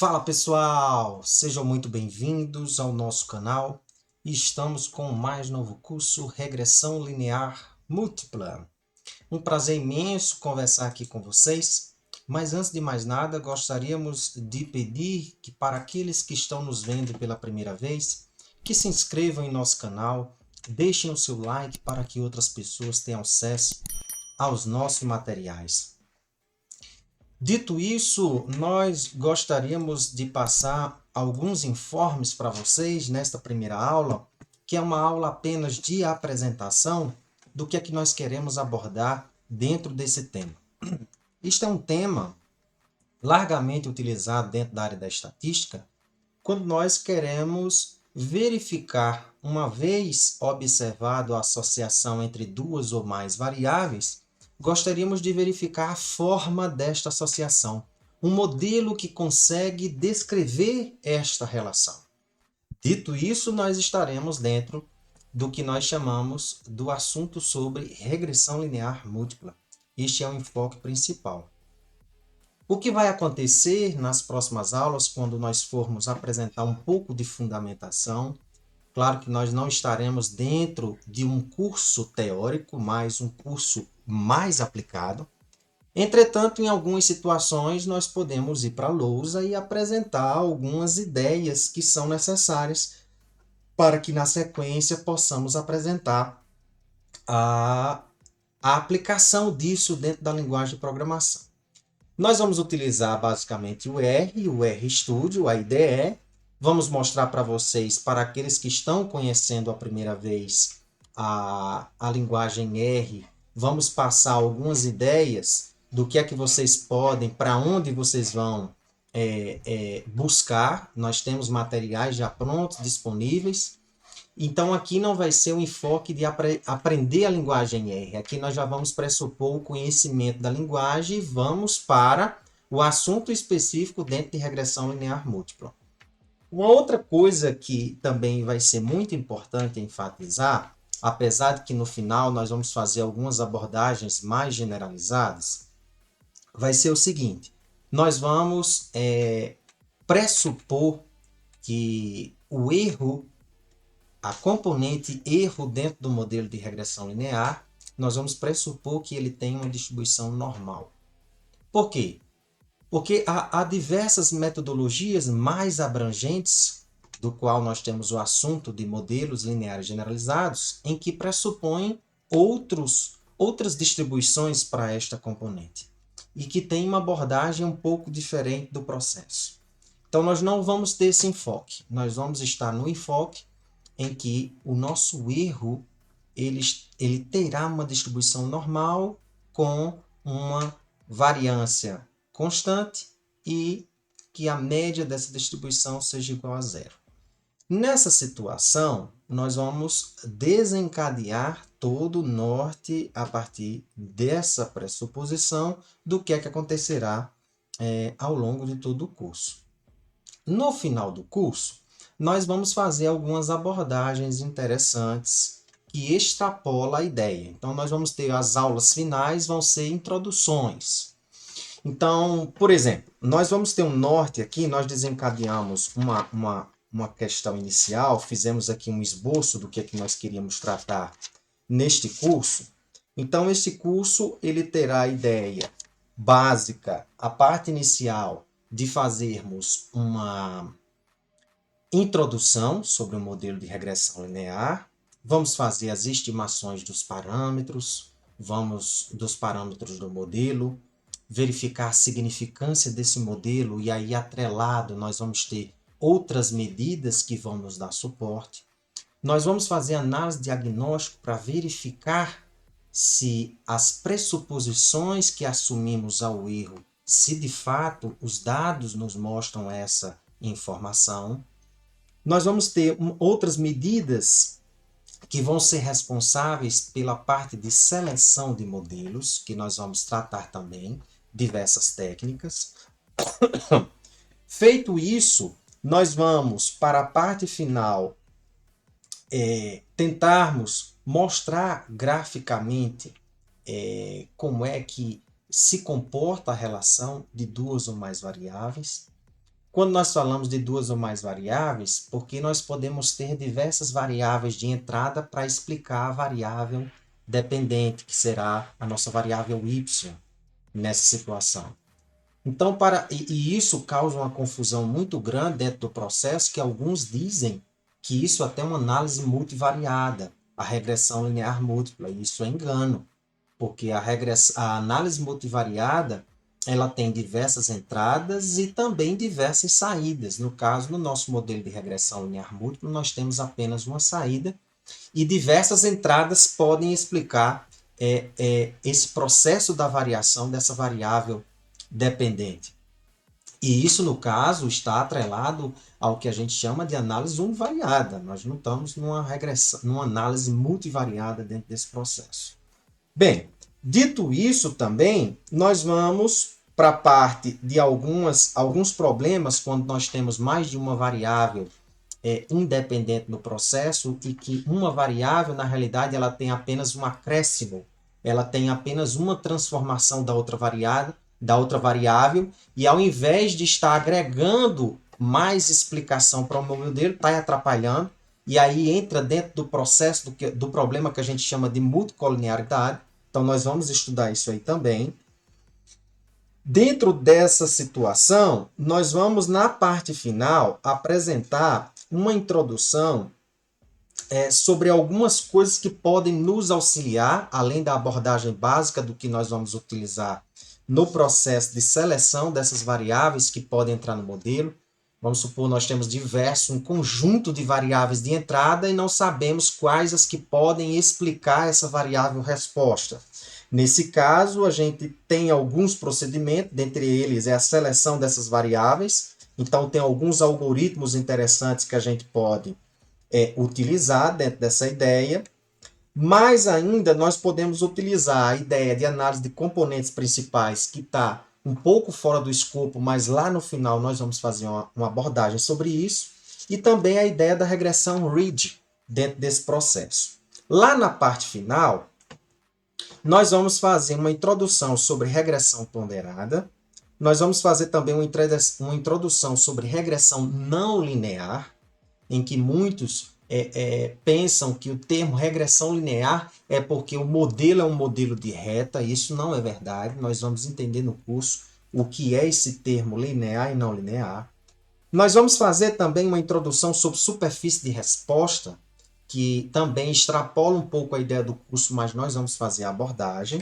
Fala pessoal, sejam muito bem-vindos ao nosso canal e estamos com o mais novo curso Regressão Linear Múltipla. Um prazer imenso conversar aqui com vocês, mas antes de mais nada gostaríamos de pedir que para aqueles que estão nos vendo pela primeira vez, que se inscrevam em nosso canal, deixem o seu like para que outras pessoas tenham acesso aos nossos materiais. Dito isso, nós gostaríamos de passar alguns informes para vocês nesta primeira aula, que é uma aula apenas de apresentação do que é que nós queremos abordar dentro desse tema. Este é um tema largamente utilizado dentro da área da estatística, quando nós queremos verificar, uma vez observado a associação entre duas ou mais variáveis, gostaríamos de verificar a forma desta associação, um modelo que consegue descrever esta relação. Dito isso, nós estaremos dentro do que nós chamamos do assunto sobre regressão linear múltipla. Este é o enfoque principal. O que vai acontecer nas próximas aulas, quando nós formos apresentar um pouco de fundamentação, claro que nós não estaremos dentro de um curso teórico, mas um curso mais aplicado. Entretanto, em algumas situações, nós podemos ir para a lousa e apresentar algumas ideias que são necessárias para que, na sequência, possamos apresentar a aplicação disso dentro da linguagem de programação. Nós vamos utilizar basicamente o RStudio, a IDE. Vamos mostrar para vocês, para aqueles que estão conhecendo a primeira vez a linguagem R, vamos passar algumas ideias do que é que vocês podem, para onde vocês vão buscar. Nós temos materiais já prontos, disponíveis. Então, aqui não vai ser um enfoque de aprender a linguagem R. Aqui nós já vamos pressupor o conhecimento da linguagem e vamos para o assunto específico dentro de regressão linear múltipla. Uma outra coisa que também vai ser muito importante enfatizar, apesar de que no final nós vamos fazer algumas abordagens mais generalizadas, vai ser o seguinte: nós vamos pressupor que o erro, a componente erro dentro do modelo de regressão linear, nós vamos pressupor que ele tem uma distribuição normal. Por quê? Porque há diversas metodologias mais abrangentes, do qual nós temos o assunto de modelos lineares generalizados, em que pressupõem outras distribuições para esta componente, e que tem uma abordagem um pouco diferente do processo. Então, nós não vamos ter esse enfoque. Nós vamos estar no enfoque em que o nosso erro ele terá uma distribuição normal com uma variância constante e que a média dessa distribuição seja igual a zero. Nessa situação, nós vamos desencadear todo o norte a partir dessa pressuposição do que é que acontecerá ao longo de todo o curso. No final do curso, nós vamos fazer algumas abordagens interessantes que extrapolam a ideia. Então, nós vamos ter as aulas finais, vão ser introduções. Então, por exemplo, nós vamos ter um norte aqui, nós desencadeamos uma questão inicial, fizemos aqui um esboço do que é que nós queríamos tratar neste curso. Então, este curso ele terá a ideia básica, a parte inicial de fazermos uma introdução sobre o modelo de regressão linear, vamos fazer as estimações dos parâmetros do modelo, verificar a significância desse modelo e aí atrelado nós vamos ter outras medidas que vão nos dar suporte. Nós vamos fazer análise diagnóstica para verificar se as pressuposições que assumimos ao erro, se de fato os dados nos mostram essa informação. Nós vamos ter outras medidas que vão ser responsáveis pela parte de seleção de modelos, que nós vamos tratar também, diversas técnicas. Feito isso, nós vamos para a parte final tentarmos mostrar graficamente como é que se comporta a relação de duas ou mais variáveis. Quando nós falamos de duas ou mais variáveis, porque nós podemos ter diversas variáveis de entrada para explicar a variável dependente, que será a nossa variável y nessa situação. Então, e isso causa uma confusão muito grande dentro do processo, que alguns dizem que isso até é uma análise multivariada, a regressão linear múltipla. E isso é engano, porque a análise multivariada ela tem diversas entradas e também diversas saídas. No caso, no nosso modelo de regressão linear múltipla, nós temos apenas uma saída e diversas entradas podem explicar esse processo da variação dessa variável dependente. E isso, no caso, está atrelado ao que a gente chama de análise univariada. Nós não estamos numa análise multivariada dentro desse processo. Bem, dito isso também, nós vamos para a parte de alguns problemas quando nós temos mais de uma variável independente no processo e que uma variável, na realidade, ela tem apenas um acréscimo, ela tem apenas uma transformação da outra variável, e ao invés de estar agregando mais explicação para o meu modelo, está atrapalhando, e aí entra dentro do processo do problema que a gente chama de multicolinearidade. Então, nós vamos estudar isso aí também. Dentro dessa situação, nós vamos, na parte final, apresentar uma introdução sobre algumas coisas que podem nos auxiliar, além da abordagem básica do que nós vamos utilizar no processo de seleção dessas variáveis que podem entrar no modelo. Vamos supor, nós temos um conjunto de variáveis de entrada e não sabemos quais as que podem explicar essa variável resposta. Nesse caso, a gente tem alguns procedimentos, dentre eles é a seleção dessas variáveis. Então, tem alguns algoritmos interessantes que a gente pode utilizar dentro dessa ideia. Mais ainda, nós podemos utilizar a ideia de análise de componentes principais, que está um pouco fora do escopo, mas lá no final nós vamos fazer uma abordagem sobre isso. E também a ideia da regressão Ridge dentro desse processo. Lá na parte final, nós vamos fazer uma introdução sobre regressão ponderada. Nós vamos fazer também uma introdução sobre regressão não linear, em que muitos pensam que o termo regressão linear é porque o modelo é um modelo de reta. Isso não é verdade. Nós vamos entender no curso o que é esse termo linear e não linear. Nós vamos fazer também uma introdução sobre superfície de resposta, que também extrapola um pouco a ideia do curso, mas nós vamos fazer a abordagem.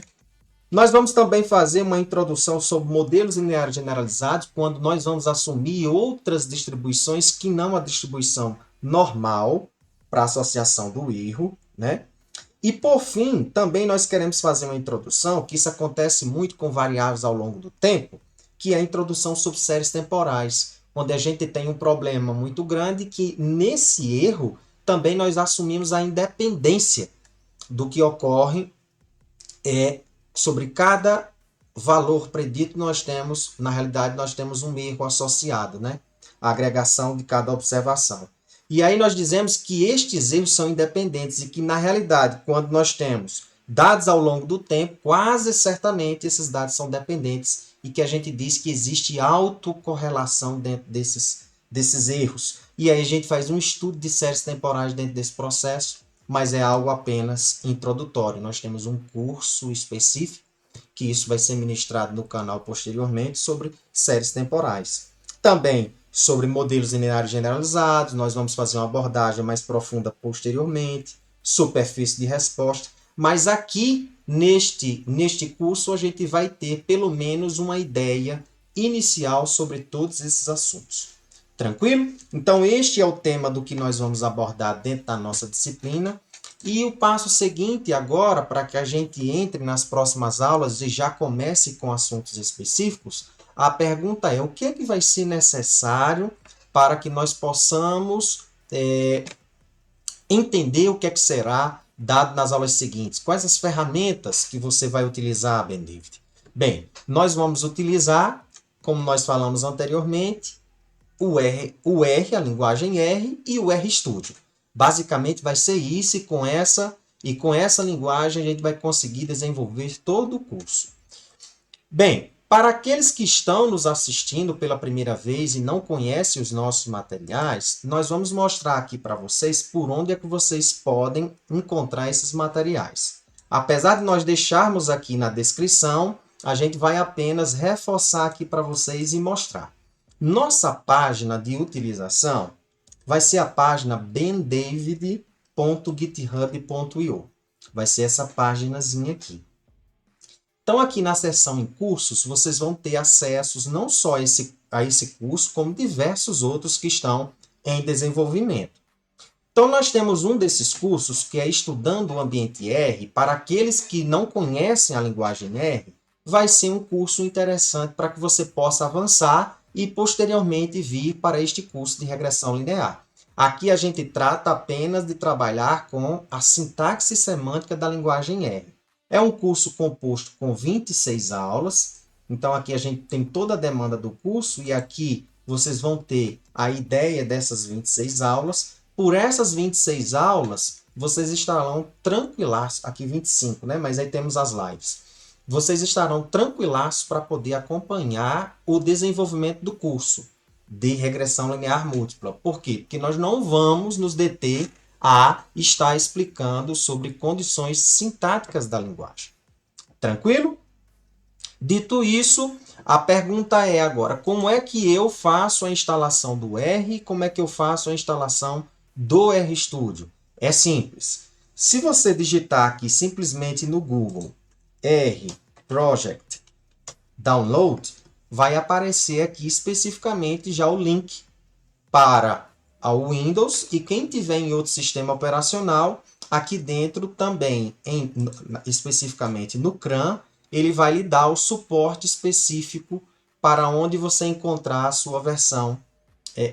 Nós vamos também fazer uma introdução sobre modelos lineares generalizados, quando nós vamos assumir outras distribuições que não a distribuição normal para associação do erro, né? E por fim, também nós queremos fazer uma introdução, que isso acontece muito com variáveis ao longo do tempo, que é a introdução sobre séries temporais, onde a gente tem um problema muito grande que nesse erro também nós assumimos a independência do que ocorre sobre cada valor predito. Nós temos, na realidade, nós temos um erro associado, né? A agregação de cada observação. E aí nós dizemos que estes erros são independentes e que, na realidade, quando nós temos dados ao longo do tempo, quase certamente esses dados são dependentes e que a gente diz que existe autocorrelação dentro desses erros. E aí a gente faz um estudo de séries temporais dentro desse processo, mas é algo apenas introdutório. Nós temos um curso específico, que isso vai ser ministrado no canal posteriormente, sobre séries temporais. Também sobre modelos lineares generalizados, nós vamos fazer uma abordagem mais profunda posteriormente, superfície de resposta, mas aqui neste curso a gente vai ter pelo menos uma ideia inicial sobre todos esses assuntos. Tranquilo? Então este é o tema do que nós vamos abordar dentro da nossa disciplina. E o passo seguinte agora, para que a gente entre nas próximas aulas e já comece com assuntos específicos, a pergunta é: o que é que vai ser necessário para que nós possamos entender o que é que será dado nas aulas seguintes? Quais as ferramentas que você vai utilizar, Benedict? Bem, nós vamos utilizar, como nós falamos anteriormente, o R, a linguagem R e o RStudio. Basicamente vai ser isso, e com essa linguagem a gente vai conseguir desenvolver todo o curso. Bem, Para aqueles que estão nos assistindo pela primeira vez e não conhecem os nossos materiais, nós vamos mostrar aqui para vocês por onde é que vocês podem encontrar esses materiais. Apesar de nós deixarmos aqui na descrição, a gente vai apenas reforçar aqui para vocês e mostrar. Nossa página de utilização vai ser a página bendavid.github.io. Vai ser essa paginazinha aqui. Então, aqui na seção em cursos, vocês vão ter acessos não só a esse curso, como diversos outros que estão em desenvolvimento. Então, nós temos um desses cursos que é Estudando o Ambiente R. Para aqueles que não conhecem a linguagem R, vai ser um curso interessante para que você possa avançar e, posteriormente, vir para este curso de regressão linear. Aqui a gente trata apenas de trabalhar com a sintaxe semântica da linguagem R. É um curso composto com 26 aulas. Então, aqui a gente tem toda a demanda do curso e aqui vocês vão ter a ideia dessas 26 aulas. Por essas 26 aulas, vocês estarão tranquilaços, aqui 25, né? Mas aí temos as lives. Vocês estarão tranquilaços para poder acompanhar o desenvolvimento do curso de regressão linear múltipla. Por quê? Porque nós não vamos nos deter a estar explicando sobre condições sintáticas da linguagem. Tranquilo? Dito isso, a pergunta é agora, como é que eu faço a instalação do R? Como é que eu faço a instalação do RStudio? É simples. Se você digitar aqui simplesmente no Google R Project Download, vai aparecer aqui especificamente já o link para o Windows, e quem tiver em outro sistema operacional, aqui dentro também, especificamente no CRAN, ele vai lhe dar o suporte específico para onde você encontrar a sua versão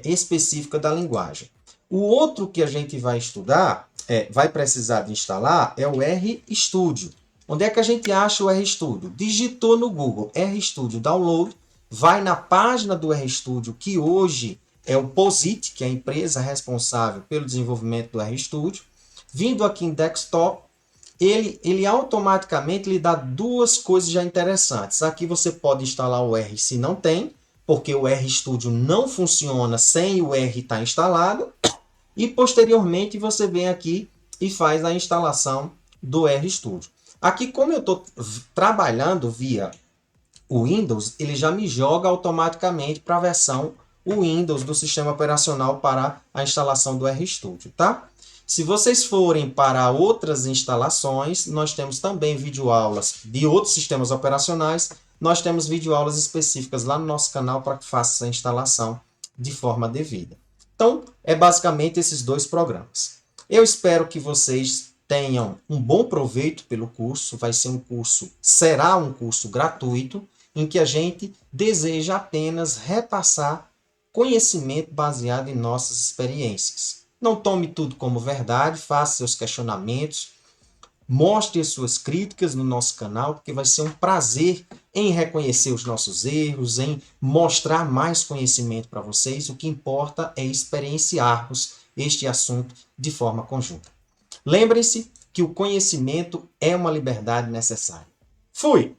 específica da linguagem. O outro que a gente vai estudar, vai precisar de instalar, é o RStudio. Onde é que a gente acha o RStudio? Digitou no Google RStudio Download, vai na página do RStudio, que hoje é o POSIT, que é a empresa responsável pelo desenvolvimento do RStudio. Vindo aqui em Desktop, ele automaticamente lhe dá duas coisas já interessantes. Aqui você pode instalar o R se não tem, porque o RStudio não funciona sem o R estar instalado. E posteriormente você vem aqui e faz a instalação do RStudio. Aqui, como eu estou trabalhando via o Windows, ele já me joga automaticamente para a versão Windows do sistema operacional para a instalação do RStudio, tá? Se vocês forem para outras instalações, nós temos também videoaulas de outros sistemas operacionais. Nós temos videoaulas específicas lá no nosso canal para que faça essa instalação de forma devida. Então, é basicamente esses dois programas. Eu espero que vocês tenham um bom proveito pelo curso. Será um curso gratuito, em que a gente deseja apenas repassar conhecimento baseado em nossas experiências. Não tome tudo como verdade, faça seus questionamentos, mostre as suas críticas no nosso canal, porque vai ser um prazer em reconhecer os nossos erros, em mostrar mais conhecimento para vocês. O que importa é experienciarmos este assunto de forma conjunta. Lembrem-se que o conhecimento é uma liberdade necessária. Fui!